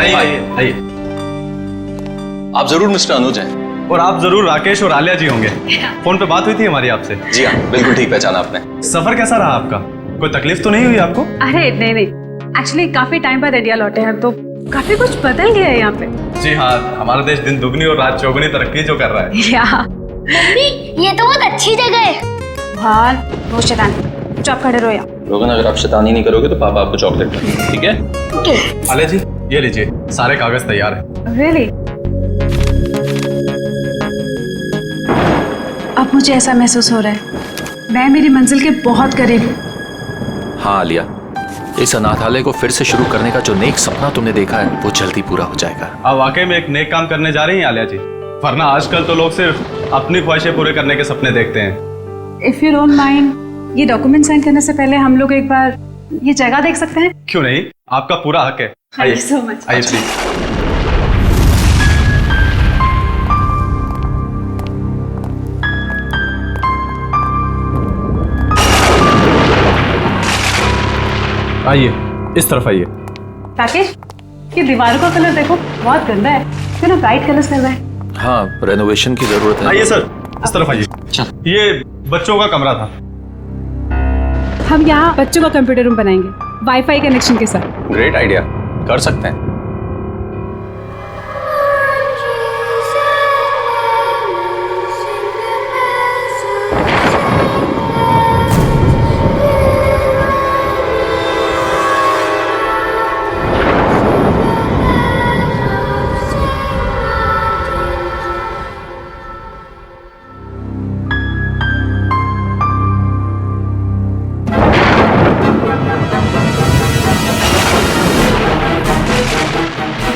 आइए आइए। आप जरूर मिस्टर अनुज हैं। और आप जरूर राकेश और आलिया जी होंगे। फोन पे बात हुई थी हमारी आपसे। जी हाँ, बिल्कुल ठीक पहचाना आपने। सफर कैसा रहा आपका? कोई तकलीफ तो नहीं हुई आपको? अरे नहीं नहीं, एक्चुअली काफी टाइम बाद इंडिया लौटे हैं तो काफी कुछ बदल गया है यहाँ पे। जी हाँ, हमारा देश दिन दुगनी और रात चौगुनी तरक्की जो कर रहा है। या मम्मी ये तो बहुत अच्छी जगह है। भार वो शैतान, चुप खड़े रहो यहाँ। रोगन, अगर आप शैतानी नहीं करोगे तो पापा आपको चॉकलेट देंगे, ठीक है? ओके। आलिया जी ये लीजिए, सारे कागज तैयार है। रियली? अब मुझे ऐसा महसूस हो रहा है मैं मेरी मंजिल के बहुत करीब हूँ। हाँ आलिया, इस अनाथालय को फिर से शुरू करने का जो नेक सपना तुमने देखा है वो जल्दी पूरा हो जाएगा। आप वाकई में एक नेक काम करने जा रही हैं आलिया जी, वरना आजकल तो लोग सिर्फ अपनी ख्वाहिशें पूरे करने के सपने देखते हैं। इफ यू डोंट माइंड, ये डॉक्यूमेंट साइन करने से पहले हम लोग एक बार ये जगह देख सकते हैं? क्यों नहीं, आपका पूरा हक है। Thank you so much. आइए प्लीज। आइए, इस तरफ आइए। राकेश, ये दीवारों का कलर देखो, बहुत गंदा है, क्यों ना ब्राइट कलर्स करना है? हाँ, रेनोवेशन की जरूरत है। आइए सर, इस तरफ आइए। ये बच्चों का कमरा था। हम यहाँ बच्चों का कंप्यूटर रूम बनाएंगे, वाईफाई कनेक्शन के साथ। ग्रेट आइडिया, कर सकते हैं।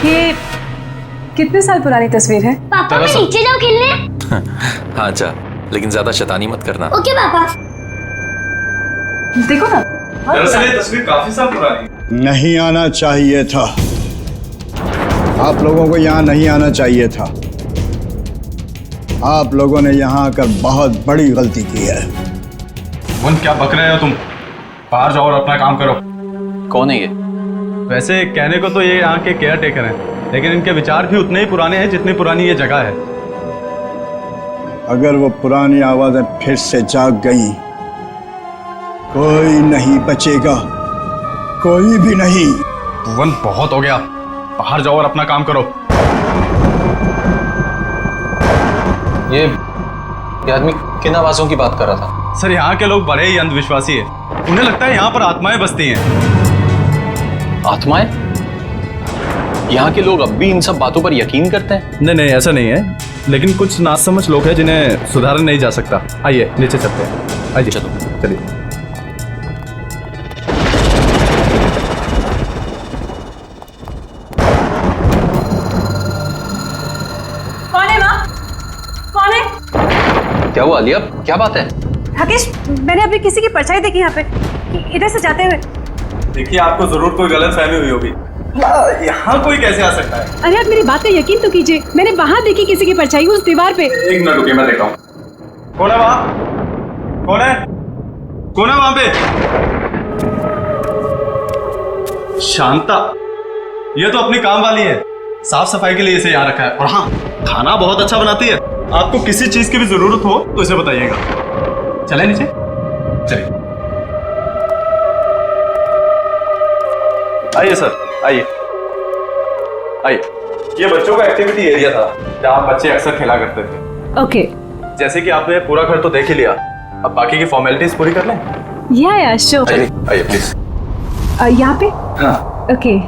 ये कितने साल पुरानी तस्वीर है? पापा मैं नीचे जाऊँ खेलने? हाँ जा, लेकिन ज्यादा शैतानी मत करना। ओके पापा। देखो ना, दरअसल ये तस्वीर काफी साल पुरानी। नहीं आना चाहिए था, आप लोगों को यहाँ नहीं आना चाहिए था। आप लोगों ने यहाँ आकर बहुत बड़ी गलती की है। मुन क्या बक रहे हो तुम? बाहर जाओ और अपना काम करो। कौन है ये? वैसे कहने को तो ये यहाँ के केयर टेकर हैं, लेकिन इनके विचार भी उतने ही पुराने हैं जितनी पुरानी ये जगह है। अगर वो पुरानी आवाजें फिर से जाग गईं, कोई नहीं बचेगा, कोई भी नहीं। भुवन बहुत हो गया, बाहर जाओ और अपना काम करो। ये आदमी किन आवाजों की बात कर रहा था? सर यहाँ के लोग बड़े ही अंधविश्वासी हैं, उन्हें लगता है यहाँ पर आत्माएं बसती हैं। आत्माएं? यहाँ के लोग अब भी इन सब बातों पर यकीन करते हैं? नहीं नहीं, ऐसा नहीं है, लेकिन कुछ नासमझ लोग हैं जिन्हें सुधारा नहीं जा सकता। आइए नीचे चलते हैं। आइए चलो। चलिए। कौन है माँ? कौन है? क्या हुआ आलिया, क्या बात है? राकेश, मैंने अभी किसी की परछाई देखी यहाँ पे, इधर से जाते हुए। देखिए, आपको जरूर कोई गलत फहमी हुई होगी। यहाँ कोई कैसे आ सकता है? अरे आप मेरी बात का यकीन तो कीजिए, मैंने वहाँ देखी किसी की परछाई उस दीवार पे। एक मिनट रुकिए, मैं देखता हूँ। कौन है वहाँ? कौन है? कौन है वहाँ पे? शांता, ये तो अपनी काम वाली है, साफ सफाई के लिए इसे यहाँ रखा है। और हाँ, खाना बहुत अच्छा बनाती है। आपको किसी चीज की भी जरूरत हो तो इसे बताइएगा। चले नीचे, चलिए। आइए सर, आइए आइए। ये बच्चों का एक्टिविटी एरिया था जहाँ बच्चे अक्सर खेला करते थे। ओके। जैसे कि आपने पूरा घर तो देख ही लिया, अब बाकी की फॉर्मेलिटीज पूरी कर लें। या श्योर। आइए आइए प्लीज। यहाँ पे? हाँ। ओके।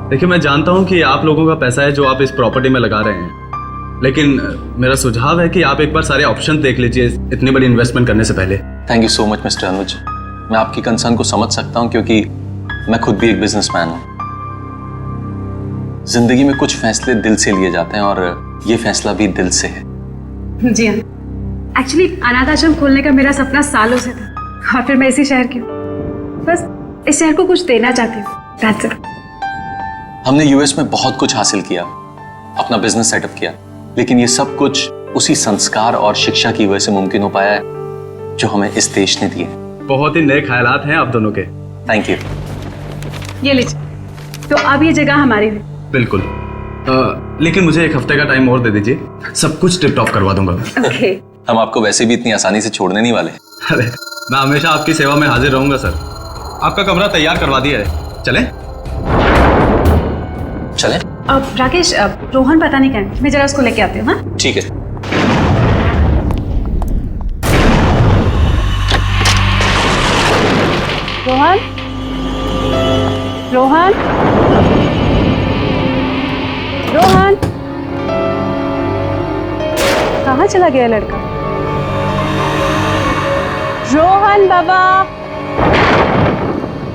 देखिए, मैं जानता हूँ कि आप लोगों का पैसा है जो आप इस प्रॉपर्टी में लगा रहे हैं, लेकिन मेरा सुझाव है कि आप एक बार सारे ऑप्शन देख लीजिए इतनी बड़ी इन्वेस्टमेंट करने से पहले। Thank you so much mister Anuj, मैं आपकी कंसर्न को समझ सकता हूँ क्योंकि मैं खुद भी एक बिजनेसमैन हूँ। जिंदगी में कुछ फैसले दिल से लिए जाते हैं और ये फैसला भी दिल से है। जी हाँ, एक्चुअली अनाथ आश्रम खोलने का मेरा सपना सालों से था, और फिर मैं इसी शहर की हूँ। बस इस शहर को कुछ देना चाहती हूँ, that's it। हमने यूएस में बहुत कुछ हासिल किया, अपना बिजनेस सेटअप किया, लेकिन ये सब कुछ उसी संस्कार और शिक्षा की वजह से मुमकिन हो पाया है जो हमें इस देश ने दिए। बहुत ही नए ख्यालात हैं आप दोनों के। Thank you. ये लीजिए। तो अब ये जगह हमारी है। बिल्कुल। लेकिन मुझे एक हफ्ते का टाइम और दे दीजिए, सब कुछ टिप टॉप करवा दूंगा। ओके। हम आपको वैसे भी इतनी आसानी से छोड़ने नहीं वाले। अरे मैं हमेशा आपकी सेवा में हाजिर रहूंगा सर। आपका कमरा तैयार करवा दिया है, चलें? चलें? अब राकेश, अब रोहन पता नहीं कहाँ है, मैं जरा उसको लेके आती हूँ। हाँ ठीक है। रोहन, रोहन, रोहन, कहाँ चला गया लड़का? रोहन बाबा।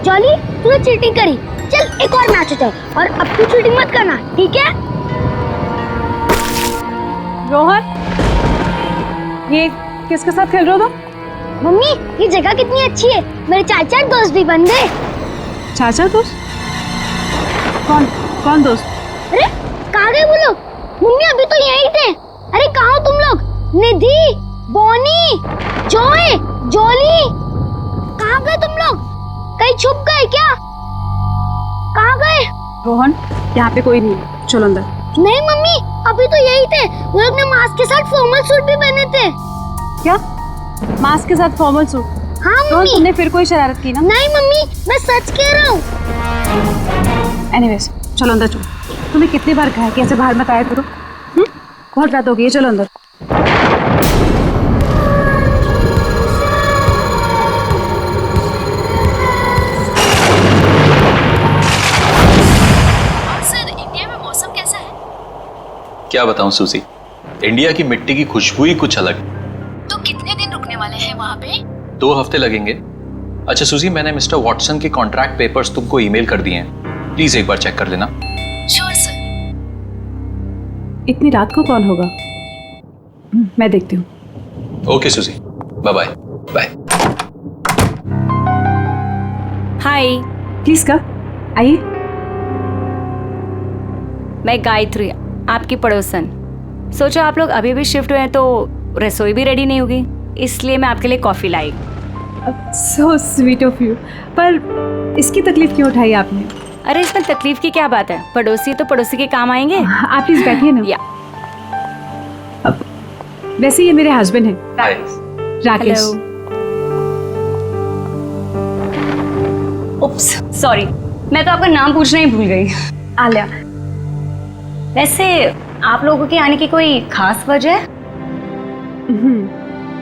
जॉली, तूने चीटिंग करी। चल एक और मैच होता है और अब तू चीटिंग मत करना, ठीक है? रोहन, ये किसके साथ खेल रहे हो तुम? मम्मी, ये जगह कितनी अच्छी है, मेरे चाचा दोस्त भी बन गए। चाचा दोस्त? कौन कौन दोस्त? अरे कहाँ गए वो लोग? मम्मी अभी तो यहीं थे। अरे कहाँ हो तुम लोग? निधि, बॉनी, जॉय, जॉली, कहाँ गए तुम लोग? कहीं छुप गए क्या? कहाँ गए? रोहन, यहाँ पे कोई नहीं है, चलो अंदर। नहीं मम्मी, अभी तो यही थे। वो लोग ने मास्क के साथ फॉर्मल सूट भी पहने थे। क्या? मास्क के साथ फॉर्मल सूट? हाँ रोहन, मम्मी। तुमने फिर कोई शरारत की ना? नहीं मम्मी, मैं सच कह रहा हूँ। एनीवेज, चलो अंदर चलो। तुम्हें कितनी बार कहा है कि ऐसे बाहर मत आया करो? बहुत रात हो गई है, चलो अंदर। सर, इंडिया में मौसम कैसा है? क्या बताऊं सूजी, इंडिया की मिट्टी की खुशबू ही कुछ अलग। तो कितने दिन रुकने वाले हैं वहाँ पे? 2 हफ्ते लगेंगे। अच्छा सूजी, मैंने मिस्टर वॉटसन के कॉन्ट्रैक्ट पेपर्स तुमको ईमेल कर दिए हैं, प्लीज एक बार चेक कर लेना। Sure sir. इतनी रात को कौन होगा? मैं देखती हूँ। Okay Susie, bye bye. Bye. Hi, please का आइए। मैं गायत्री, आपकी पड़ोसन। सोचा आप लोग अभी भी शिफ्ट हुए हैं तो रसोई भी रेडी नहीं होगी, इसलिए मैं आपके लिए coffee lie. So sweet of you. पर इसकी तकलीफ क्यों उठाई आपने? अरे इसमें तकलीफ की क्या बात है, पड़ोसी तो पड़ोसी के काम आएंगे। आप प्लीज बैठिए ना। या वैसे ये मेरे हस्बैंड हैं, हाय। राकेश। उप्स, सॉरी, मैं तो आपका नाम पूछना ही भूल गई। आलिया। वैसे आप लोगों के आने की कोई खास वजह है?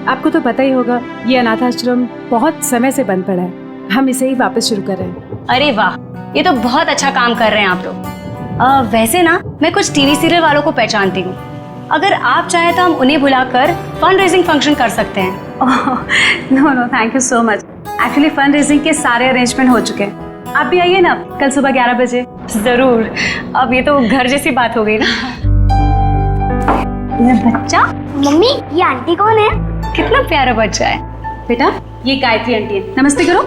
आपको तो पता ही होगा, ये अनाथ आश्रम बहुत समय से बंद पड़ा है, हम इसे ही वापस शुरू कर रहे हैं। अरे वाह, ये तो बहुत अच्छा काम कर रहे हैं आप लोग। वैसे ना, मैं कुछ टीवी सीरियल वालों को पहचानती हूँ। अगर आप चाहें तो हम उन्हें बुलाकर फंड रेजिंग फंक्शन कर सकते हैं। No no, thank you so much. Actually fund raising के सारे अरेंजमेंट हो चुके हैं। आप भी आइए ना कल सुबह 11 बजे। जरूर। अब ये तो घर जैसी बात हो गई ना। ये बच्चा, मम्मी, ये आंटी कौन है? कितना प्यारा बच्चा है। बेटा, ये गायत्री आंटी है, नमस्ते करो।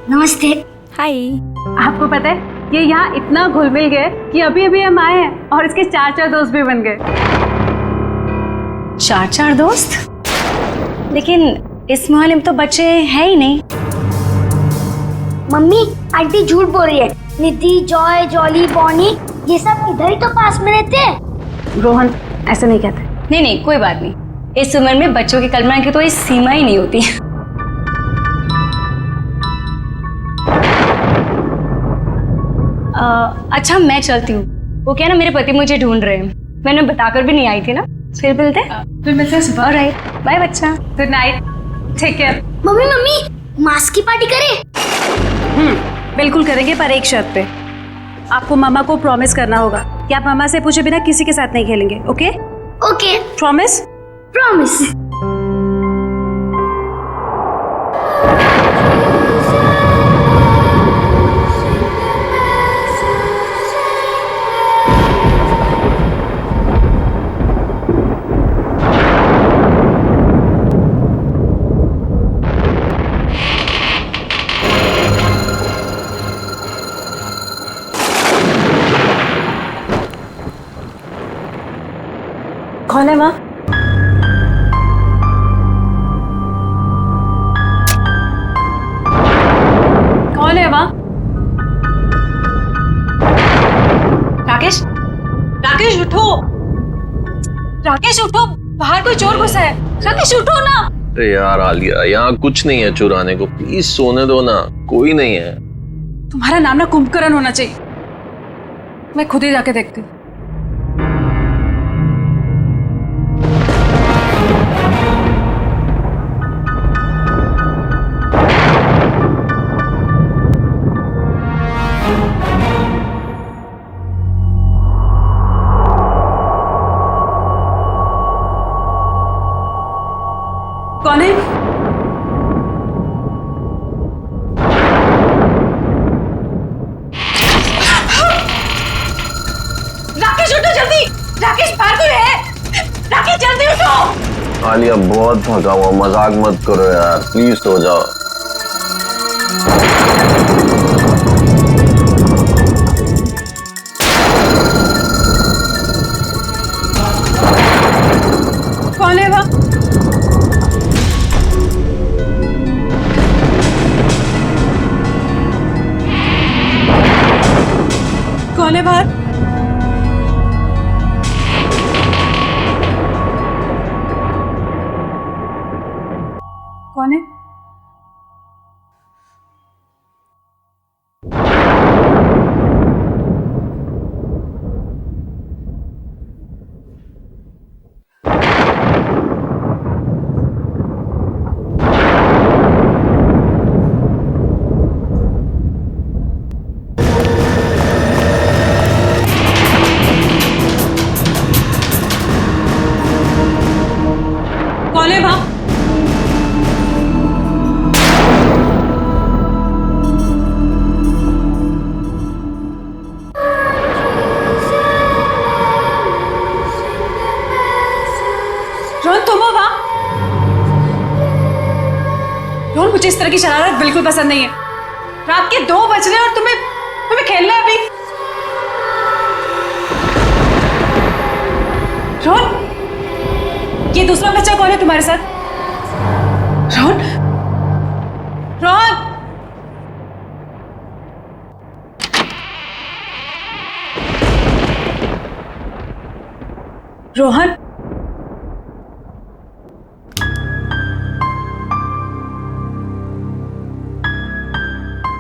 नमस्ते। हाय। आपको पता है, ये यहाँ इतना घुल मिल गए कि अभी अभी हम आए हैं और इसके 4 दोस्त भी बन गए। 4 दोस्त? लेकिन इस मोहल्ले में तो बच्चे हैं ही नहीं। मम्मी, आंटी झूठ बोल रही है। निधि, जॉय, जॉली, बॉनी, ये सब इधर ही तो पास में रहते हैं। रोहन, ऐसे नहीं कहते। नहीं नहीं, कोई बात नहीं। इस उम्र में बच्चों की कल्पना की कोई सीमा ही नहीं होती। अच्छा, मैं चलती हूँ। वो क्या ना, मेरे पति मुझे ढूंढ रहे हैं, मैंने बताकर भी नहीं आई थी ना। फिर मिलते हैं सुबह। राइट, बाय बच्चा। Good night, take care. Mummy mummy, mask की पार्टी करें? बिल्कुल करेंगे, पर एक शर्त पे। आपको मामा को प्रॉमिस करना होगा कि आप मामा से पूछे बिना किसी के साथ नहीं खेलेंगे। ओके? Okay, promise? प्रॉमिस। कौन है माँ? कौन है माँ? राकेश उठो, राकेश उठो, बाहर कोई चोर घुसा है। राकेश उठो ना। अरे यार आलिया, यहाँ कुछ नहीं है चुराने को, प्लीज सोने दो ना, कोई नहीं है। तुम्हारा नाम ना कुंभकर्ण होना चाहिए। मैं खुद ही जाके देखती हूँ। कौन है? राकेश उठो जल्दी। राकेश बाहर कोई है? राकेश जल्दी उठो। आलिया बहुत थका हुआ, मजाक मत करो यार, प्लीज सो जाओ। कौन है वह? कौन है बाहर? कौन है? कौन है वहां? रोहन तुम हो वहां? रोहन मुझे इस तरह की शरारत बिल्कुल पसंद नहीं है। रात के 2 बज रहे हैं और तुम्हें खेलना है अभी। रोहन, ये दूसरा बच्चा कौन है तुम्हारे साथ? रोहन, रोहन, रोहन,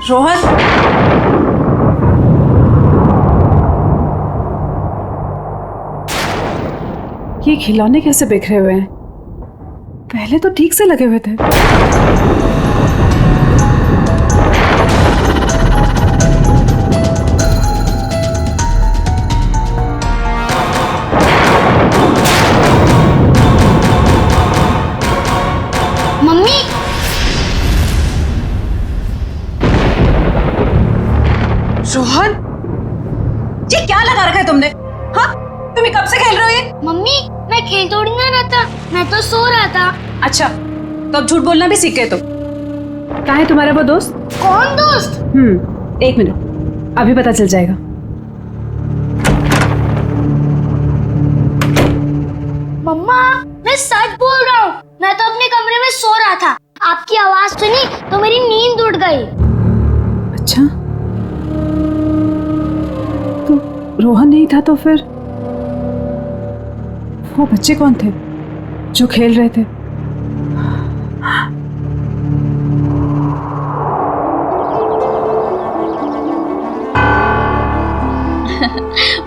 रोहन, ये खिलौने कैसे बिखरे हुए हैं? पहले तो ठीक से लगे हुए थे। मम्मी रोहन, ये क्या लगा रखा है तुमने? हाँ, तुम्हें कब से खेल रहे हो ये? मम्मी मैं खेल थोड़ी ना रहा था, मैं तो सो रहा था। अच्छा, तो अब झूठ बोलना भी सीख गए तुम। कहाँ है तुम्हारा वो दोस्त? कौन दोस्त? 1 मिनट, अभी पता चल जाएगा। मम्मा मैं सच बोल रहा हूँ, मैं तो अपने कमरे में सो रहा था, आपकी आवाज सुनी तो मेरी नींद उड़ गई। अच्छा, तो रोहन नहीं था तो फिर वो बच्चे कौन थे जो खेल रहे थे?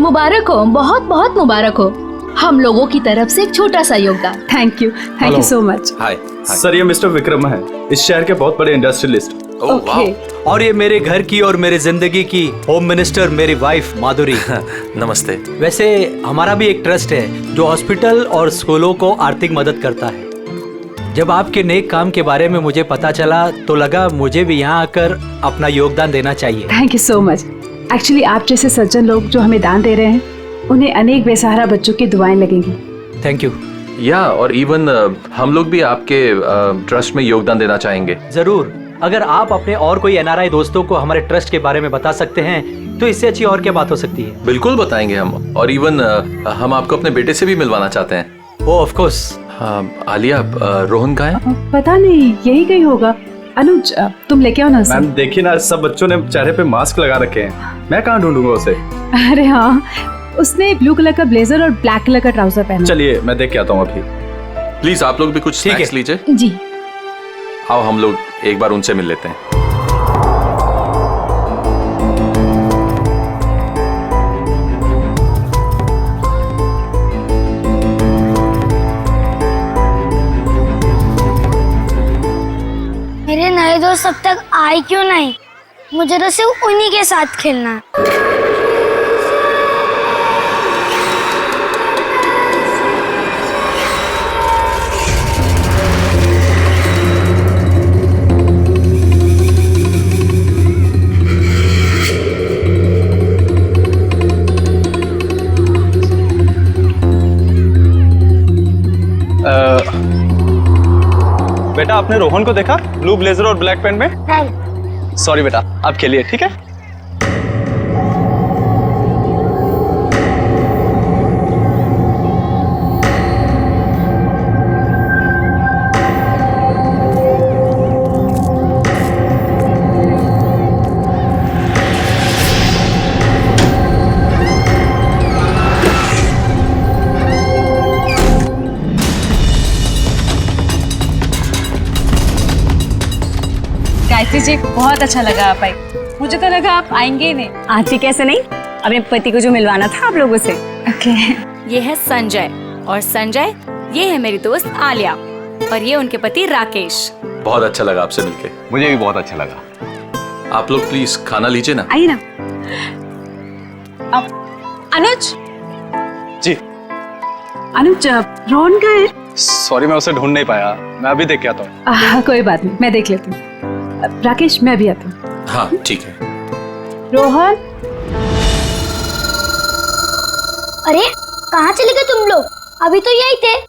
मुबारक हो, बहुत बहुत मुबारक हो। हम लोगों की तरफ से एक छोटा सा योगदान। Thank you so much. Hi. Sir, ये मिस्टर विक्रम है, इस शहर के बहुत बड़े इंडस्ट्रियलिस्ट। ओके, और ये मेरे घर की और मेरे जिंदगी की होम मिनिस्टर मेरी वाइफ माधुरी। नमस्ते। वैसे हमारा भी एक ट्रस्ट है जो हॉस्पिटल और स्कूलों को आर्थिक मदद करता है। जब आपके नेक काम के बारे में मुझे पता चला तो लगा मुझे भी यहाँ आकर अपना योगदान देना चाहिए। Thank you so much. Actually आप जैसे सज्जन लोग जो हमें दान दे रहे हैं, उन्हें अनेक बेसहारा बच्चों की दुआएं लगेंगी। Thank you. या और इवन हम लोग भी आपके ट्रस्ट में योगदान देना चाहेंगे। जरूर, अगर आप अपने और कोई एनआरआई दोस्तों को हमारे ट्रस्ट के बारे में बता सकते हैं तो इससे अच्छी और क्या बात हो सकती है। बिल्कुल बताएंगे हम, और इवन हम आपको अपने बेटे से भी मिलवाना चाहते हैं। ओ ऑफ कोर्स। आलिया, रोहन कहाँ है? पता नहीं, यही कहीं होगा। अनुज, तुम लेके आओ ना उसे। मैम देखिए ना, सब बच्चों ने चेहरे पे मास्क लगा रखे हैं, मैं कहाँ ढूंढूंगा उसे? अरे हाँ, उसने ब्लू कलर का ब्लेजर और ब्लैक कलर का ट्राउजर पहना। चलिए मैं देख के आता हूँ अभी। प्लीज आप लोग भी कुछ स्नैक्स लीजिए। जी। आओ हम लोग एक बार उनसे मिल लेते हैं। मेरे नए दोस्त अब तक आए क्यों नहीं? मुझे तो सिर्फ उन्हीं के साथ खेलना है। बेटा आपने रोहन को देखा ब्लू ब्लेजर और ब्लैक पैंट में? नहीं। सॉरी बेटा, आप खेलिए, ठीक है? गायत्री जी बहुत अच्छा लगा आप आई। मुझे तो लगा आप आएंगे ही नहीं। आती कैसे नहीं, अपने पति को जो मिलवाना था आप लोगों से। ओके। ये है संजय, और संजय ये है मेरी दोस्त आलिया, और ये उनके पति राकेश। बहुत अच्छा लगा आपसे मिलके। मुझे भी बहुत अच्छा लगा। आप लोग प्लीज खाना लीजिए ना। आइए ना। अनुज जी। अनुज रोहन का है? सॉरी मैं उसे ढूंढ नहीं पाया, मैं अभी देख के आता हूँ। कोई बात नहीं, मैं देख लेती हूँ। राकेश मैं भी आती हूँ। हाँ ठीक है। रोहन। अरे कहाँ चले गए तुम लोग? अभी तो यही थे।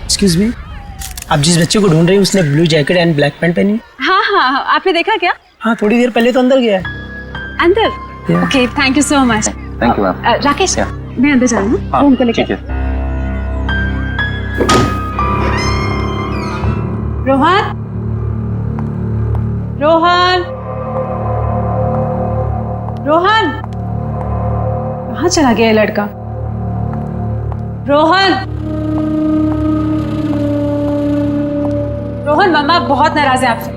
एक्सक्यूज मी, आप जिस बच्चे को ढूंढ रही हैं उसने blue jacket and black pant पहनी? हाँ हाँ, आपने देखा क्या? हाँ, थोड़ी देर पहले तो अंदर गया है। अंदर? Okay, thank you so much. Thank you ma'am. Rakesh मैं अंदर जा रहा हूँ, हाँ, उनको लेकर। ठीक है। रोहन, रोहन, रोहन, कहाँ चला गया ये लड़का? रोहन, रोहन, मम्मा बहुत नाराज है आपसे।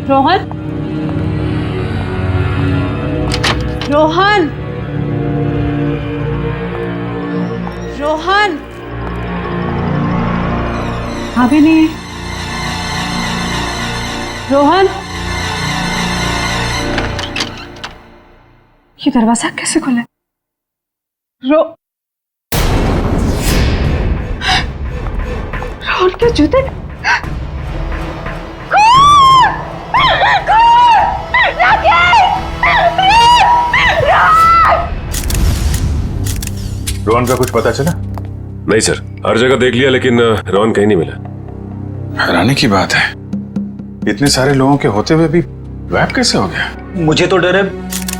रोहन, रोहन, रोहन, अभी नहीं। रोहन, ये दरवाजा कैसे खुला? रोहन के जूते। रोहन का कुछ पता चला? नहीं सर, हर जगह देख लिया लेकिन रोहन कहीं नहीं मिला। हैरानी की बात है, इतने सारे लोगों के होते हुए भी गायब कैसे हो गया? मुझे तो डर है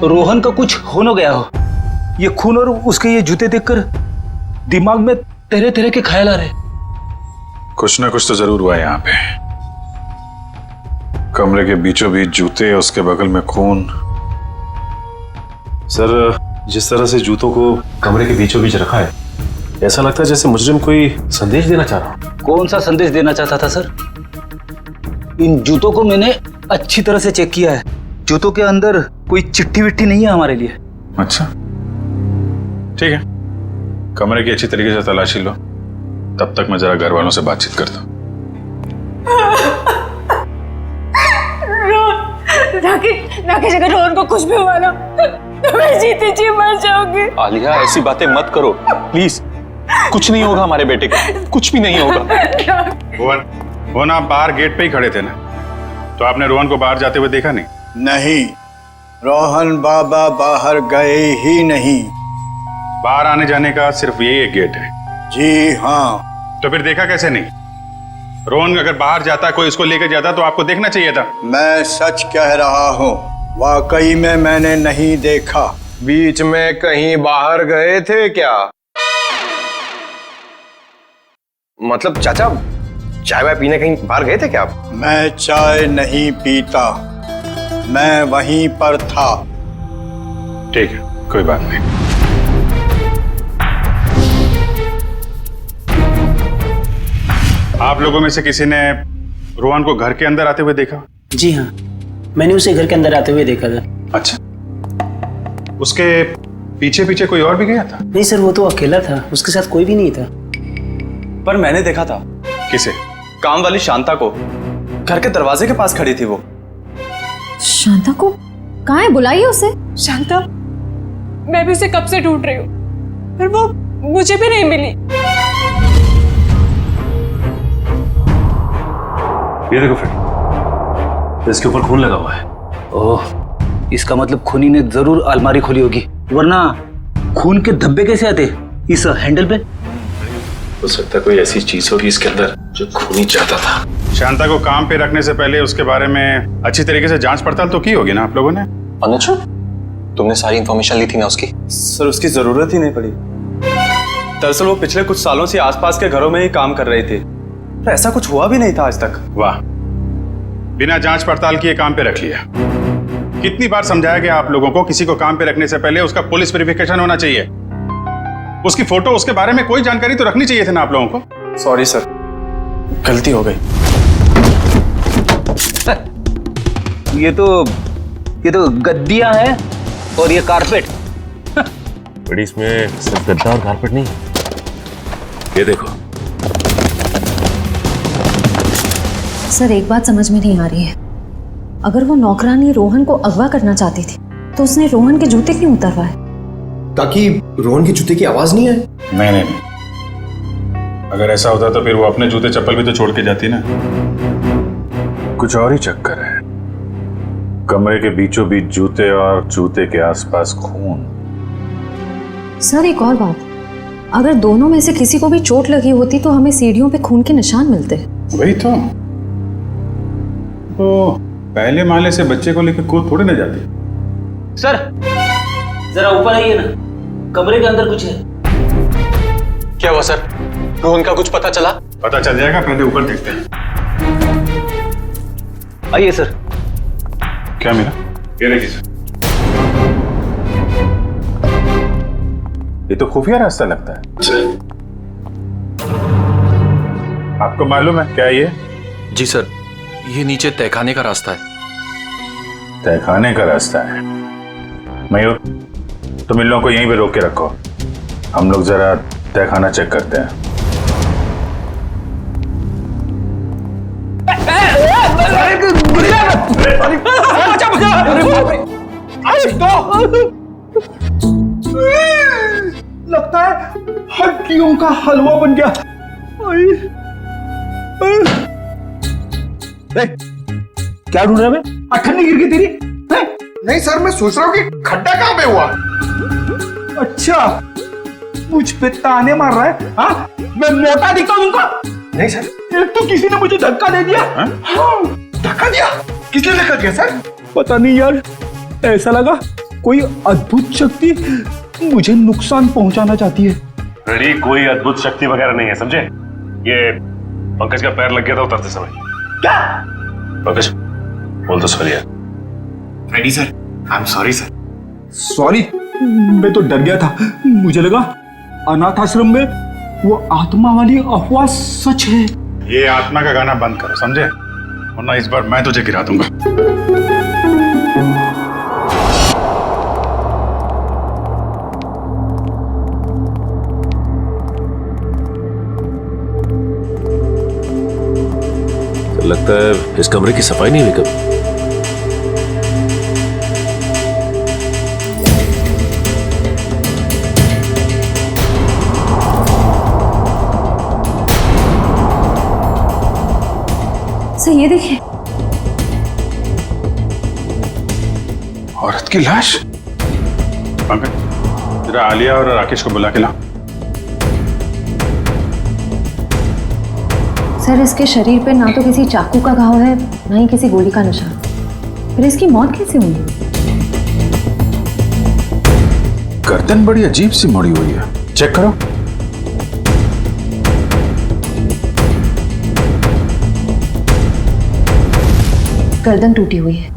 रोहन का कुछ हो न गया हो। ये खून और उसके ये जूते देखकर दिमाग में तरह तरह के ख्याल आ रहे। कुछ ना कुछ तो जरूर हुआ यहाँ पे। कमरे के बीचों बीच जूते, उसके बगल में खून। सर, जिस तरह से जूतों को कमरे के बीचों बीच रखा है, ऐसा लगता है जैसे मुजरिम कोई संदेश देना चाह रहा। कौन सा संदेश देना चाहता था सर? इन जूतों को मैंने अच्छी तरह से चेक किया है। जूतों के अंदर कोई चिट्ठी विट्ठी नहीं है हमारे लिए। अच्छा ठीक है, कमरे की अच्छी तरीके से तलाशी लो, तब तक मैं जरा घर वालों से बातचीत करता हूँ। राकेश, अगर रोहन को कुछ भी हुआ ना तो मैं जीती जी मर जाऊंगी। आलिया ऐसी बातें मत करो प्लीज। कुछ नहीं होगा हमारे बेटे को, कुछ भी नहीं होगा। रोहन, आप बाहर गेट पे ही खड़े थे ना, तो आपने रोहन को बाहर जाते हुए देखा नहीं? नहीं, रोहन बाबा बाहर गए ही नहीं। बाहर आने जाने का सिर्फ ये एक गेट है? जी हाँ। तो फिर देखा कैसे नहीं? रोहन अगर बाहर जाता, कोई इसको लेकर जाता तो आपको देखना चाहिए था। मैं सच कह रहा हूँ, वाकई में मैंने नहीं देखा। बीच में कहीं बाहर गए थे क्या? मतलब चाचा, चाय वाय पीने कहीं बाहर गए थे क्या आप? मैं चाय नहीं पीता, मैं वहीं पर था। ठीक है, कोई बात नहीं। आप लोगों में से किसी ने रोहन को घर के अंदर आते हुए देखा? जी हाँ, मैंने उसे घर के अंदर आते हुए देखा था। अच्छा, उसके पीछे पीछे कोई और भी गया था? नहीं सर, वो तो अकेला था, उसके साथ कोई भी नहीं था। पर मैंने देखा था। किसे? काम वाली शांता को। घर के दरवाजे के पास खड़ी थी वो। शांता को? कहाँ है? बुलाइए उसे। शांता, मैं भी उसे कब से ढूंढ रही हूँ, पर वो मुझे भी नहीं मिली। ये देखो फिर, इसके ऊपर खून लगा हुआ है। ओह, इसका मतलब खूनी ने जरूर अलमारी खोली होगी, वरना खून के धब्बे कैसे आते इस हैंडल पे? हो सकता है कोई ऐसी चीज होगी इसके अंदर जो खूनी चाहता था। शांता को काम पे रखने से पहले उसके बारे में अच्छी तरीके से जांच पड़ताल तो की होगी ना आप लोगों ने? अनुज, तुमने सारी इंफॉर्मेशन ली थी ना उसकी? सर, उसकी जरूरत ही नहीं पड़ी। दरअसल वो पिछले कुछ सालों से आसपास के घरों में ही काम कर रही थी, तो ऐसा कुछ हुआ भी नहीं था आज तक। वाह, बिना जांच पड़ताल किए काम पे रख लिया। कितनी बार समझाया गया आप लोगों को, किसी को काम पे रखने से पहले उसका पुलिस वेरिफिकेशन होना चाहिए, उसकी फोटो, उसके बारे में कोई जानकारी तो रखनी चाहिए थी ना आप लोगों को। सॉरी सर, गलती हो गई। ये तो गद्दियां हैं और ये कारपेट। बड़ी इसमें सिर्फ गद्दा और कारपेट नहीं, ये देखो। सर, एक बात समझ में नहीं आ रही है। अगर वो नौकरानी रोहन को अगवा करना चाहती थी तो उसने रोहन के जूते क्यों उतरवाए? ताकि रोहन के जूते की आवाज नहीं आए। नहीं, अगर ऐसा होता तो फिर वो अपने जूते चप्पल भी तो छोड़ के जाती ना। कुछ और ही चक्कर है। कमरे के बीचों बीच जूते और जूते के आसपास खून। सर, एक और बात, अगर दोनों में से किसी को भी चोट लगी होती तो हमें सीढ़ियों पे खून के निशान मिलते। वही तो पहले माले से बच्चे को लेकर कूद थोड़ी ना जाती। सर, जरा ऊपर आइए ना, कमरे के अंदर कुछ है। क्या हुआ सर? रोहन का कुछ पता चला? पता चल जाएगा, पहले ऊपर देखते हैं। आइए सर। क्या मिला? ये देखिए सर, ये तो खुफिया रास्ता लगता है। आपको मालूम है क्या ये? जी सर, ये नीचे तहखाने का रास्ता है। तहखाने का रास्ता है? मयूर, तुम इन लोगों को यहीं पे रोक के रखो, हम लोग जरा तहखाना चेक करते हैं। लगता है हड्डियों का हलवा बन गया। क्या ढूंढ रहा है? अठन्नी गिर गई तेरी? नहीं सर, मैं सोच रहा हूँ कि खड्डा कहाँ पे हुआ। अच्छा, मुझ पे ताने मार रहा है? हाँ, मैं मोटा दिखता हूँ तुमको? नहीं सर, एक तो किसी ने मुझे धक्का दे दिया। हाँ, धक्का दिया? किसने धक्का दिया सर? पता नहीं यार, ऐसा लगा कोई अद्भुत शक्ति मुझे नुकसान पहुंचाना चाहती है। रेडी, कोई अद्भुत शक्ति वगैरह नहीं है, समझे? ये पंकज का पैर लग गया था उतरते समय। क्या? पंकज, बोल तो सॉरी यार। Ready sir, I am sorry sir. Sorry? मैं तो डर गया था, मुझे लगा अनाथ आश्रम में वो आत्मा वाली अफवाह सच है। ये आत्मा का गाना बंद करो, समझे? वरना इस बार मैं तुझे गिरा दूंगा। लगता है इस कमरे की सफाई नहीं हुई कभी। सर, ये देखिए, औरत की लाश। पंकज, जरा आलिया और राकेश को बुला के ला। सर इसके शरीर पे ना तो किसी चाकू का घाव है ना ही किसी गोली का निशान। फिर इसकी मौत कैसे हुई? गर्दन बड़ी अजीब सी मुड़ी हुई है, चेक करो। गर्दन टूटी हुई है।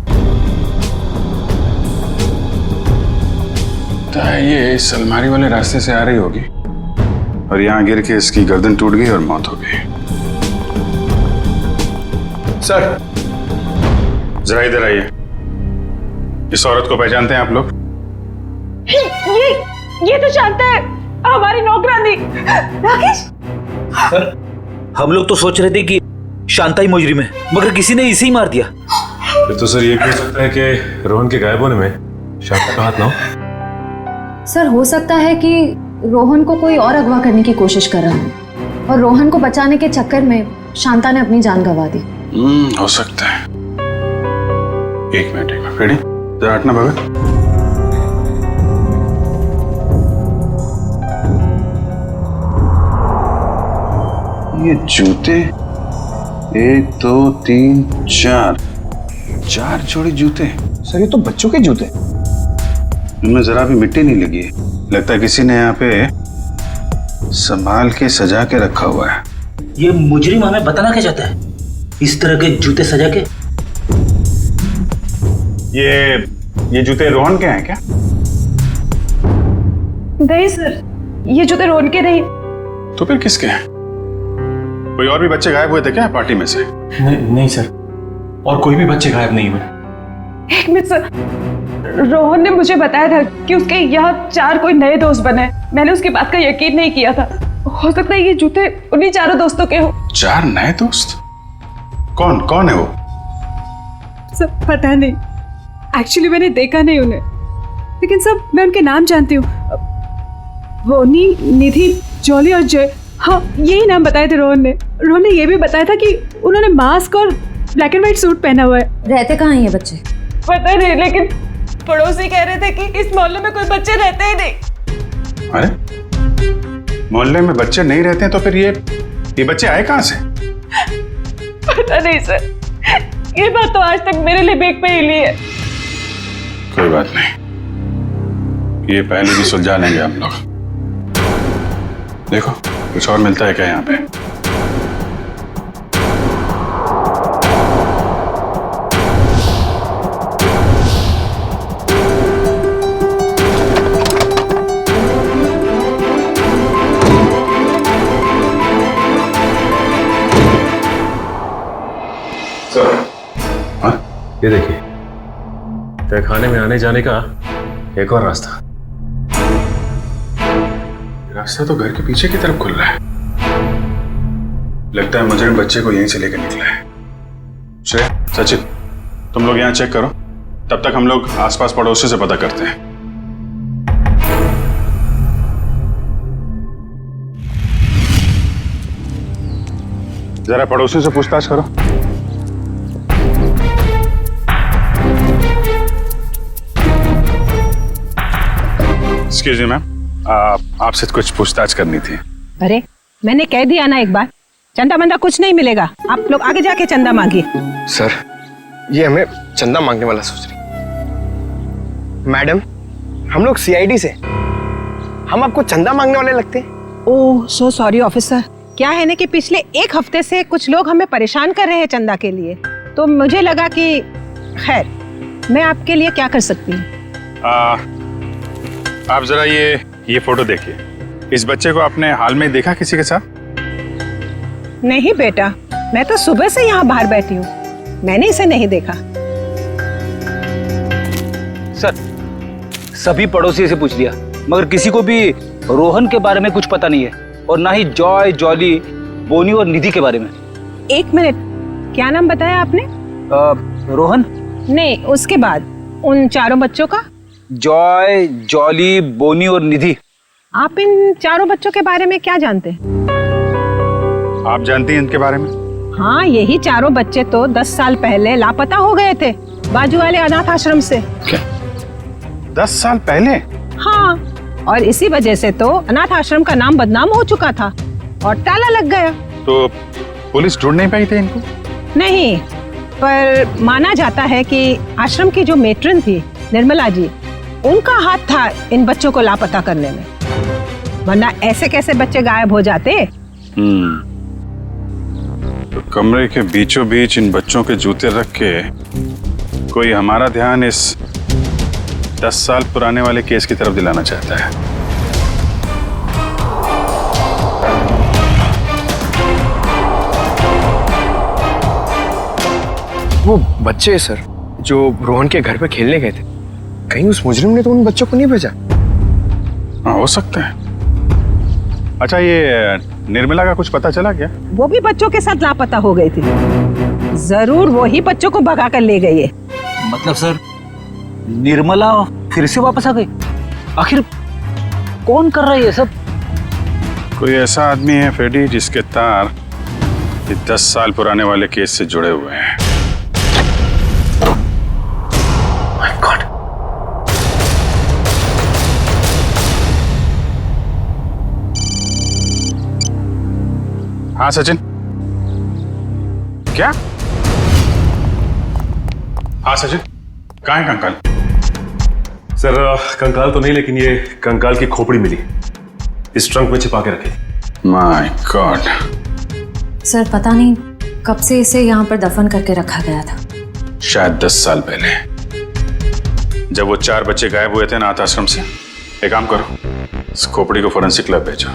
तो ये इस अलमारी वाले रास्ते से आ रही होगी और यहाँ गिर के इसकी गर्दन टूट गई और मौत हो गई। सर जरा इधर आइए। इस औरत को पहचानते हैं आप लोग? ये तो शांता है, हमारी नौकरानी। राकेश सर हम लोग तो सोच रहे थे कि शांता ही मुजरिम है, मगर किसी ने इसे ही मार दिया। तो सर ये कह सकता है कि रोहन के गायब होने में शांता का हाथ ना हो? सर हो सकता है कि रोहन को कोई और अगवा करने की कोशिश कर रहा है और रोहन को बचाने के चक्कर में शांता ने अपनी जान गंवा दी। हो सकता है। एक मिनट रेडी, जरा हटना भगत। ये जूते 1 2 3 4 जोड़ी जूते। सर ये तो बच्चों के जूते। इनमें जरा भी मिट्टी नहीं लगी है। लगता है किसी ने यहाँ पे संभाल के सजा के रखा हुआ है। ये मुजरिम हमें बताना क्या चाहता है? इस तरह के जूते सजा के? ये जूते रोहन के हैं क्या? नहीं सर, ये जूते रोहन के नहीं। तो फिर किसके हैं? कोई और भी बच्चे गायब हुए थे क्या पार्टी में से? नहीं सर, और कोई भी बच्चे गायब नहीं हुए। एक मिनट सर, रोहन ने मुझे बताया था कि उसके यहाँ 4 कोई नए दोस्त बने। मैंने उसकी बात का यकीन नहीं किया था। हो सकता है ये जूते उन्हीं 4 दोस्तों के हो। 4 नए दोस्त? कौन है वो? सब पता नहीं, एक्चुअली मैंने देखा नहीं उन्हें, लेकिन सब मैं उनके नाम जानती हूँ। बोनी, निधि, जॉली और जय। हाँ, यही नाम बताए थे रोहन ने। रोहन ने ये भी बताया था कि उन्होंने मास्क और ब्लैक एंड व्हाइट सूट पहना हुआ है। रहते कहाँ हैं ये बच्चे? पता नहीं, लेकिन पड़ोसी कह रहे थे कि इस मोहल्ले में कोई बच्चे रहते ही नहीं। अरे मोहल्ले में बच्चे नहीं रहते हैं तो फिर ये बच्चे आए कहाँ से? पता नहीं सर, ये बात तो आज तक मेरे लिए बेक पे हिली है। कोई बात नहीं, ये पहले भी सुलझा लेंगे हम लोग। देखो कुछ और मिलता है क्या यहाँ पे? ये देखिए, तहखाने में आने जाने का एक और रास्ता। रास्ता तो घर के पीछे की तरफ खुल रहा है। लगता है मुजरिम बच्चे को यहीं से लेकर निकला है। श्रेया, सचिन, तुम लोग यहाँ चेक करो, तब तक हम लोग आसपास पड़ोसी से पता करते हैं। जरा पड़ोसी से पूछताछ करो। एक्सक्यूज मी मैम, आपसे कुछ पूछताछ करनी थी। अरे मैंने कह दिया ना एक बार, चंदा मंदा कुछ नहीं मिलेगा। आप लोग आगे जाके चंदा मांगिए। सर ये हमें चंदा मांगने वाला सोच रही। मैडम हम लोग सीआईडी से, हम आपको चंदा मांगने वाले लगते हैं। ओह सो सॉरी ऑफिसर। क्या है ना कि पिछले 1 हफ्ते से कुछ लोग हमें परेशान कर रहे हैं चंदा के लिए, तो मुझे लगा कि खैर मैं आपके लिए क्या कर सकती हूँ। आप जरा ये फोटो देखिए। इस बच्चे को आपने हाल में देखा किसी के साथ? नहीं बेटा, मैं तो सुबह से यहाँ बाहर बैठी हूँ, मैंने इसे नहीं देखा। सर सभी पड़ोसी से पूछ लिया, मगर किसी को भी रोहन के बारे में कुछ पता नहीं है, और ना ही जॉय, जॉली, बोनी और निधि के बारे में। 1 मिनट, क्या नाम बताया आपने? रोहन नहीं, उसके बाद उन 4 बच्चों का? जॉय, जॉली, बोनी और निधि। आप इन 4 बच्चों के बारे में क्या जानते हैं? आप जानती हैं इनके बारे में? हाँ, यही 4 बच्चे तो 10 साल पहले लापता हो गए थे बाजू वाले अनाथ आश्रम से। क्या 10 साल पहले? हाँ, और इसी वजह से तो अनाथ आश्रम का नाम बदनाम हो चुका था और ताला लग गया। तो पुलिस ढूंढ नहीं पाई थी इनको? नहीं, पर माना जाता है कि आश्रम की जो मेट्रन थी निर्मला जी, उनका हाथ था इन बच्चों को लापता करने में, वरना ऐसे कैसे बच्चे गायब हो जाते। तो कमरे के बीचों बीच इन बच्चों के जूते रख के कोई हमारा ध्यान इस 10 साल पुराने वाले केस की तरफ दिलाना चाहता है। वो बच्चे सर जो रोहन के घर पे खेलने गए थे, कहीं उस मुजरिम ने तो उन बच्चों को नहीं भेजा? हाँ, हो सकता है। अच्छा, ये निर्मला का कुछ पता चला क्या? वो भी बच्चों के साथ लापता हो गई थी। जरूर वो ही बच्चों को भगा कर ले गई है। मतलब सर, निर्मला फिर से वापस आ गई? आखिर कौन कर रहा है ये सब? कोई ऐसा आदमी है फेडी जिसके तार 10 साल पुराने वाले केस से जुड़े हुए हैं। My God. हाँ सचिन, क्या? हाँ सचिन, कहाँ है कंकाल? सर कंकाल तो नहीं, लेकिन ये कंकाल की खोपड़ी मिली, इस ट्रंक में छिपा के रखी। My God. सर पता नहीं कब से इसे यहाँ पर दफन करके रखा गया था। शायद 10 साल पहले, जब वो 4 बच्चे गायब हुए थे अनाथ आश्रम से। एक काम करो, इस खोपड़ी को फोरेंसिक लैब भेजो,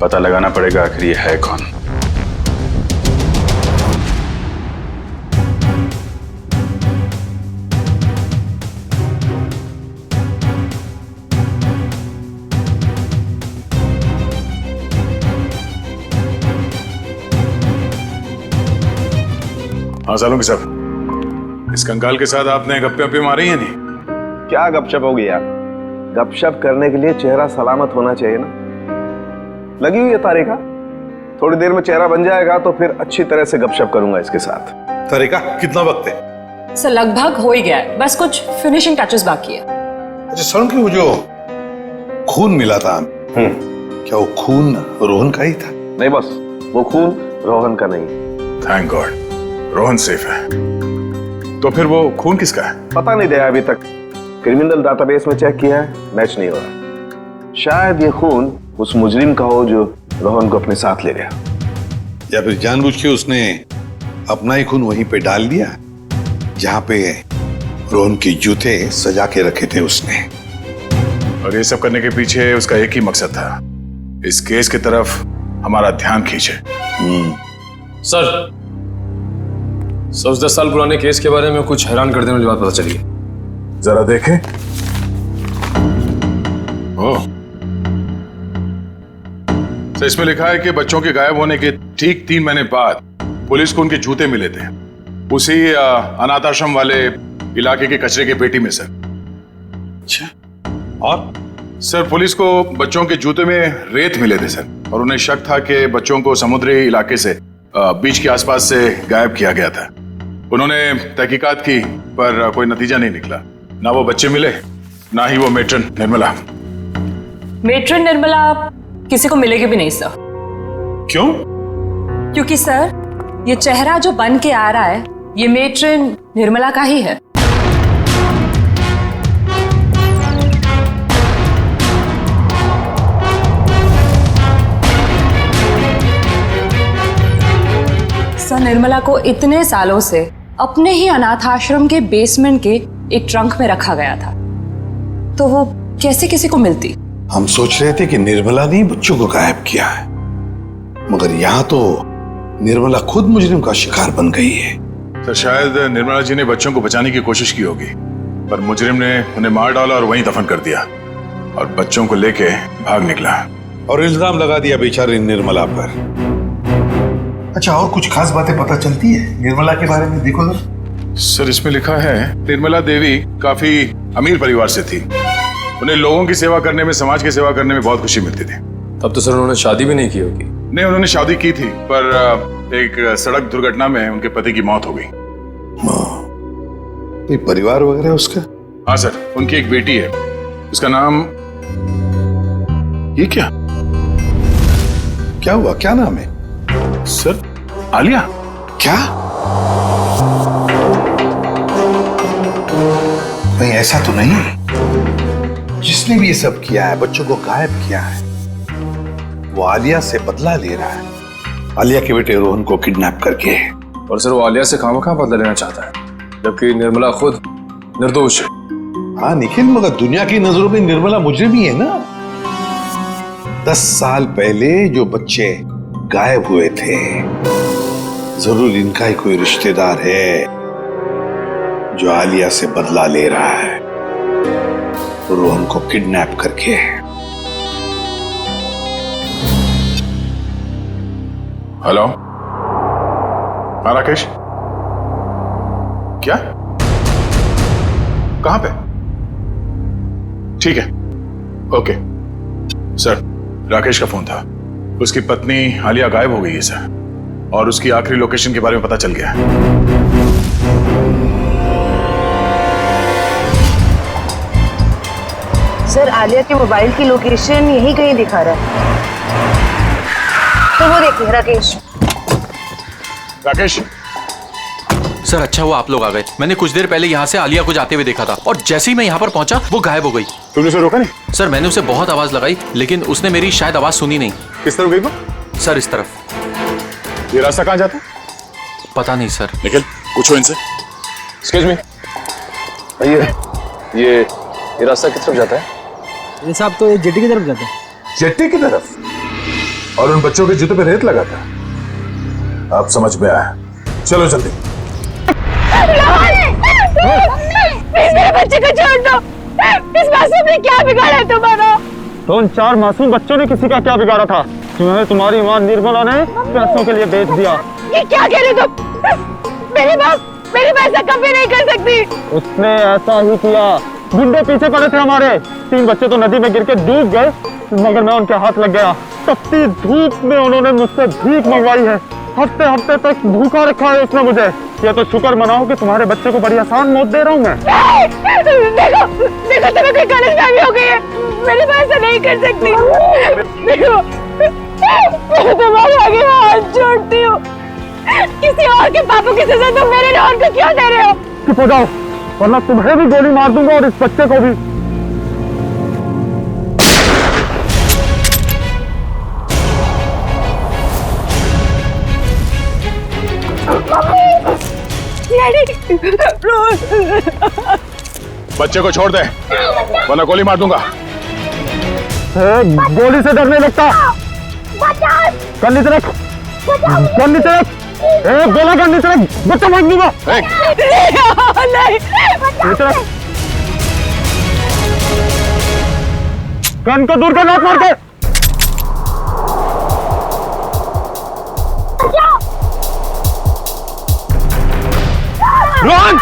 पता लगाना पड़ेगा आखिर ये है कौन। हाँ सालुंकी साहब, इस कंकाल के साथ आपने गप्पे वप्पे मारी है नहीं? क्या गपशप होगी यार? गपशप करने के लिए चेहरा सलामत होना चाहिए ना। लगी हुई है तारिका, थोड़ी देर में चेहरा बन जाएगा तो फिर अच्छी तरह से गपशप करूंगा इसके साथ। तारिका, कितना वक्त है? सर लगभग हो ही गया है, बस कुछ फिनिशिंग टचेस बाकी है। अच्छा सालुंकी, वो जो खून मिला था, क्या वो खून रोहन का ही था? नहीं बस, वो खून रोहन का नहीं। थैंक गॉड, रोहन सेफ है। तो फिर वो खून किसका है? पता नहीं दया, अभी तक क्रिमिनल डाटाबेस में चेक किया है, मैच नहीं हो रहा। शायद ये खून उस मुजरिम का हो जो रोहन को अपने साथ ले गया, या फिर जानबूझ के उसने अपना ही खून वहीं पे डाल दिया जहां पे रोहन के जूते सजा के रखे थे उसने। और ये सब करने के पीछे उसका एक ही मकसद था, इस केस की तरफ हमारा ध्यान खींचे। सर, उस 10 साल पुराने केस के बारे में कुछ हैरान कर देने वाली बात पता चली है। जरा देखें। ओह, तो इसमें लिखा है कि बच्चों के गायब होने के ठीक 3 महीने बाद पुलिस को उनके जूते मिले थे, उसी अनाथ आश्रम वाले इलाके के कचरे के पेटी में सर। अच्छा, और सर पुलिस को बच्चों के जूते में रेत मिले थे सर, और उन्हें शक था कि बच्चों को समुद्री इलाके से बीच के आसपास से गायब किया गया था। उन्होंने तहकीकात की पर कोई नतीजा नहीं निकला, ना वो बच्चे मिले ना ही वो मेट्रन निर्मला। मेट्रन निर्मला किसी को मिलेगी भी नहीं सर। क्यों? क्योंकि सर ये चेहरा जो बन के आ रहा है ये मेट्रन निर्मला का ही है। सर निर्मला को इतने सालों से अपने ही अनाथ आश्रम के बेसमेंट के एक ट्रंक में रखा गया था, तो वो कैसे किसी को मिलती? हम सोच रहे थे कि निर्मला ने बच्चों को गायब किया है, मगर यहाँ तो निर्मला खुद मुजरिम का शिकार बन गई है। तो शायद निर्मला जी ने बच्चों को बचाने की कोशिश की होगी, पर मुजरिम ने उन्हें मार डाला और वहीं दफन कर दिया और बच्चों को लेके भाग निकला और इल्जाम लगा दिया बेचारी निर्मला पर। अच्छा, और कुछ खास बातें पता चलती है निर्मला के बारे में? देखो सर, इसमें लिखा है निर्मला देवी काफी अमीर परिवार से थी, उन्हें लोगों की सेवा करने में, समाज की सेवा करने में बहुत खुशी मिलती थी। तब तो सर उन्होंने शादी भी नहीं की होगी? नहीं, उन्होंने शादी की थी, पर एक सड़क दुर्घटना में उनके पति की मौत हो गई। कोई परिवार वगैरह उसका? हाँ सर, उनकी एक बेटी है, उसका नाम, ये क्या हुआ, क्या नाम है? सर आलिया? क्या? नहीं, ऐसा तो नहीं। जिसने भी ये सब किया है, बच्चों को गायब किया है, वो आलिया से बदला ले रहा है। आलिया के बेटे रोहन को किडनैप करके। और सर वो आलिया से खामखा बदला लेना चाहता है, जबकि निर्मला खुद निर्दोष है। हाँ निखिल, मगर दुनिया की नजरों में निर्मला मुजरिम ही है ना। 10 साल पहले जो बच्चे गायब हुए थे, जरूर इनका ही कोई रिश्तेदार है जो आलिया से बदला ले रहा है, रोहन को किडनैप करके। हेलो, हाँ राकेश, क्या? कहां पे? ठीक है, ओके सर। राकेश का फोन था, उसकी पत्नी आलिया गायब हो गई है सर, और उसकी आखिरी लोकेशन के बारे में पता चल गया है। सर आलिया के मोबाइल की लोकेशन यही कहीं दिखा रहा है। तो वो देखिए राकेश। राकेश सर अच्छा हुआ आप लोग आ गए। मैंने कुछ देर पहले यहाँ से आलिया को जाते हुए देखा था, और जैसे ही मैं यहाँ पर पहुंचा वो गायब हो गई। तुमने उसे रोका नहीं? सर मैंने उसे बहुत आवाज लगाई, लेकिन उसने मेरी शायद आवाज सुनी नहीं। किस तरफ गई वो? सर इस तरफ। ये रास्ता कहाँ जाता है? पता नहीं सर। निखिल पूछो इनसे। एक्सक्यूज मी, ये रास्ता किस तरफ जाता है? ये साहब तो जेटी की तरफ जाता है। जेटी की तरफ? और उन बच्चों के जूते पे रेत लगा था। अब समझ में आया, चलो जल्दी। प्लीज मेरे बच्चे को छोड़ दो। इस मासूम ने क्या बिगाड़ा है तुम्हारा? तो उन 4 मासूम बच्चों ने किसी का क्या बिगाड़ा था? तुम्हें तुम्हारी मां निर्मला ने पैसों के लिए बेच दिया। ये क्या कह रहे तुम? मेरी मां ऐसा कभी नहीं कर सकती। उसने ऐसा ही किया। गुंडे पीछे पड़े थे हमारे। 3 बच्चे तो नदी में गिर के डूब गए, मगर मैं उनके हाथ लग गया। तपती धूप में उन्होंने मुझसे भीख मंगवाई है। हफ्ते हफ्ते तक भूखा रखा है उसने मुझे। ये तो शुक्र मनाओ कि तुम्हारे बच्चे को बड़ी आसान मौत दे रहा हूँ मैं। देखो तुम्हें कोई गलतफहमी हो गई है। मेरी मां ऐसा नहीं कर सकती। देखो मैं तुम्हारे आगे हाथ जोड़ती हूँ। किसी और के पापों की सजा तुम मेरे रोहन को क्यों दे रहे हो? चुप हो जाओ, वरना तुम्हें भी गोली मार दूंगा और इस बच्चे को भी। बच्चे को छोड़ दे, वरना गोली मार दूंगा। गोली से डरने लगता। कर नीचे रख, कर नीचे रख। गोला कर नीचे रख, बच्चा मार दूंगा। नीचे रख, गन को दूर कर, लात मार के। रोहन!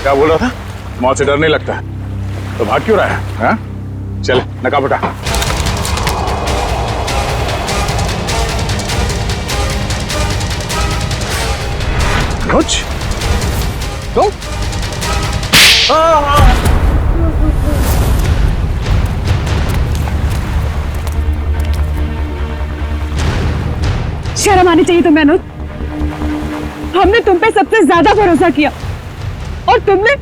क्या बोल रहा था? मौत से डर नहीं लगता, तो भाग क्यों रहा है? हाँ? चल नकाब उठा। कुछ तो शर्म आनी चाहिए तुम्हें अनुज। हमने तुम पे सबसे ज्यादा भरोसा किया और तुमने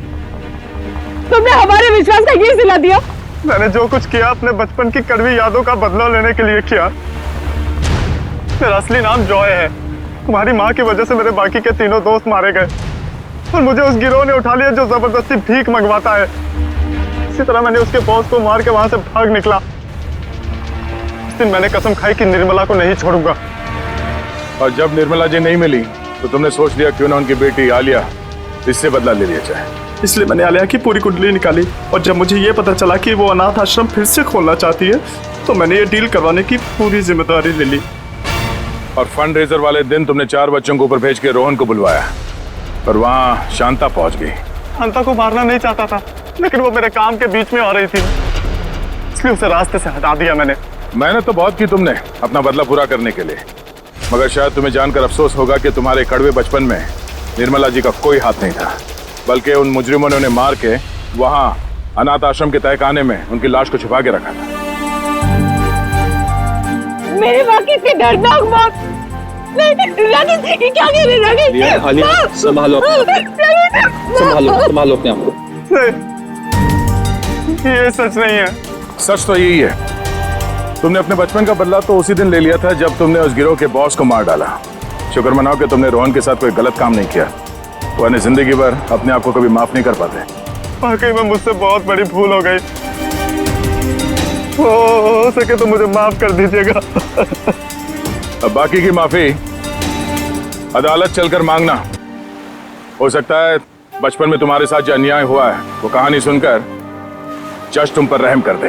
हमारे विश्वास का ये सिला दिया। मैंने जो कुछ किया अपने बचपन की कड़वी यादों का बदला लेने के लिए किया। मेरा असली नाम जॉय है। तुम्हारी माँ की वजह से मेरे बाकी के तीनों दोस्त मारे गए और मुझे उस गिरोह ने उठा लिया जो जबरदस्ती भीख मंगवाता है। इसी तरह मैंने उसके बॉस को मार के वहां से भाग निकला। उस दिन मैंने कसम खाई कि निर्मला को नहीं छोड़ूंगा। और जब निर्मला जी नहीं मिली तो तुमने सोच लिया क्यों ना उनकी बेटी आलिया इससे बदला ले लिया जाए। इसलिए मैंने आलिया की पूरी कुंडली निकाली और जब मुझे ये पता चला कि वो अनाथ आश्रम फिर से खोलना चाहती है तो मैंने ये डील करवाने की पूरी जिम्मेदारी ले ली। और फंड रेजर वाले दिन तुमने 4 बच्चों को ऊपर भेज के रोहन को बुलवाया और वहां शांता पहुंच गई। शांता को मारना नहीं चाहता था लेकिन वो मेरे काम के बीच में आ रही थी, इसलिए उसे रास्ते से हटा दिया मैंने। मेहनत तो बहुत की तुमने अपना बदला पूरा करने के लिए, मगर शायद तुम्हें जानकर अफसोस होगा कि तुम्हारे कड़वे बचपन में निर्मला जी का कोई हाथ नहीं था, बल्कि उन मुजरिमों ने उन्हें मार के वहां अनाथ आश्रम के तहखाने में उनकी लाश को छुपा के रखा था। मेरी माँ की इतनी दर्दनाक मौत। राकेश, क्या कह रहे राकेश? आलिया, संभालो संभालो अपने आप को। ये सच नहीं है। सच तो यही है, तुमने अपने बचपन का बदला तो उसी दिन ले लिया था जब तुमने उस गिरोह के बॉस को मार डाला। शुक्र मनाओ कि तुमने रोहन के साथ कोई गलत काम नहीं किया, वरना जिंदगी भर अपने आप को कभी माफ नहीं कर पाते। वाकई में मुझसे बहुत बड़ी भूल हो गई। हो सके तो मुझे माफ कर दीजिएगा। अब बाकी की माफी अदालत चलकर मांगना। हो सकता है बचपन में तुम्हारे साथ जो अन्याय हुआ है वो कहानी सुनकर जज तुम पर रहम कर दे।